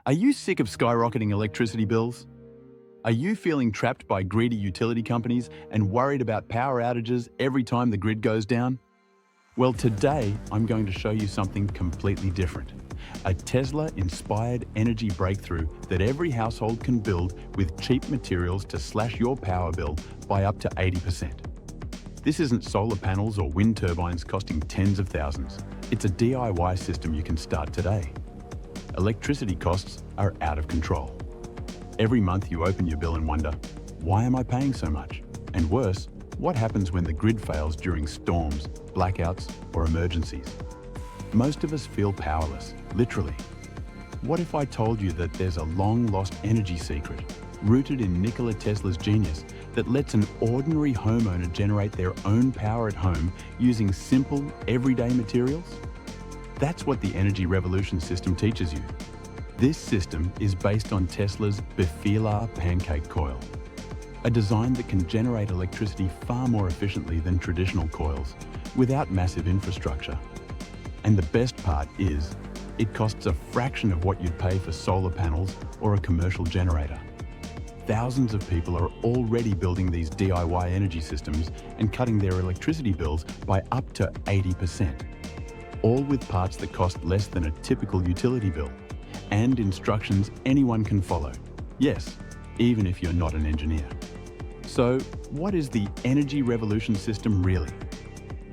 Are you sick of skyrocketing electricity bills? Are you feeling trapped by greedy utility companies and worried about power outages every time the grid goes down? Well, today I'm going to show you something completely different. A Tesla-inspired energy breakthrough that every household can build with cheap materials to slash your power bill by up to 80%. This isn't solar panels or wind turbines costing tens of thousands. It's a DIY system you can start today. Electricity costs are out of control. Every month you open your bill and wonder, why am I paying so much? And worse, what happens when the grid fails during storms, blackouts, or emergencies? Most of us feel powerless, literally. What if I told you that there's a long-lost energy secret, rooted in Nikola Tesla's genius, that lets an ordinary homeowner generate their own power at home using simple, everyday materials? That's what the energy revolution system teaches you. This system is based on Tesla's 𝗏𝗡𝗯 pancake coil, a design that can generate electricity far more efficiently than traditional coils, without massive infrastructure. And the best part is, it costs a fraction of what you'd pay for solar panels or a commercial generator. Thousands of people are already building these DIY energy systems and cutting their electricity bills by up to 80%. All with parts that cost less than a typical utility bill, and instructions anyone can follow. Yes, even if you're not an engineer. So, what is the Energy Revolution system really?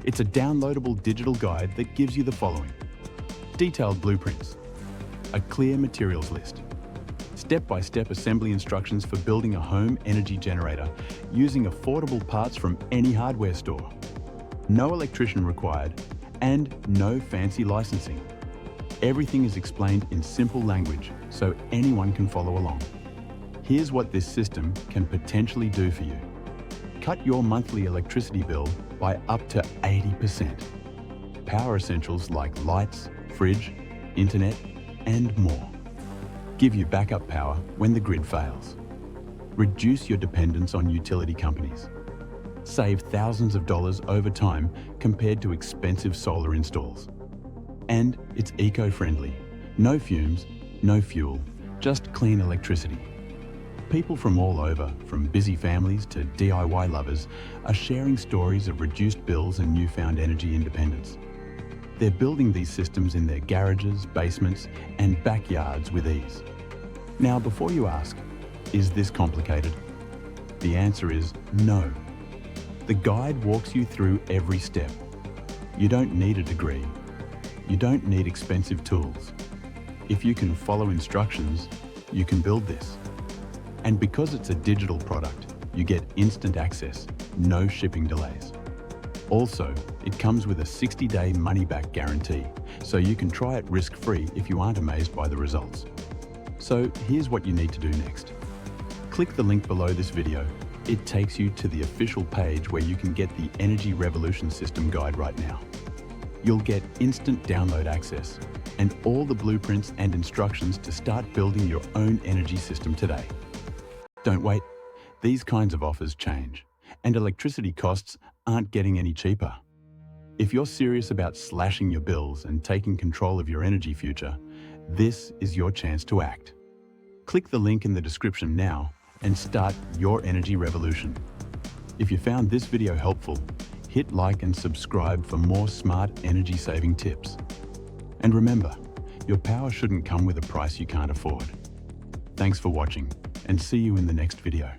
It's a downloadable digital guide that gives you the following: detailed blueprints, a clear materials list, step-by-step assembly instructions for building a home energy generator using affordable parts from any hardware store, no electrician required, and no fancy licensing. Everything is explained in simple language so anyone can follow along. Here's what this system can potentially do for you. Cut your monthly electricity bill by up to 80%. Power essentials like lights, fridge, internet, and more. Give you backup power when the grid fails. Reduce your dependence on utility companies. Save thousands of dollars over time compared to expensive solar installs. And it's eco-friendly. No fumes, no fuel, just clean electricity. People from all over, from busy families to DIY lovers, are sharing stories of reduced bills and newfound energy independence. They're building these systems in their garages, basements, and backyards with ease. Now, before you ask, is this complicated? The answer is no. The guide walks you through every step. You don't need a degree. You don't need expensive tools. If you can follow instructions, you can build this. And because it's a digital product, you get instant access, no shipping delays. Also, it comes with a 60-day money-back guarantee, so you can try it risk-free if you aren't amazed by the results. So here's what you need to do next. Click the link below this video. It takes you to the official page where you can get the Energy Revolution System guide right now. You'll get instant download access and all the blueprints and instructions to start building your own energy system today. Don't wait. These kinds of offers change, and electricity costs aren't getting any cheaper. If you're serious about slashing your bills and taking control of your energy future, this is your chance to act. Click the link in the description now and start your energy revolution. If you found this video helpful, hit like and subscribe for more smart energy-saving tips. And remember, your power shouldn't come with a price you can't afford. Thanks for watching, and see you in the next video.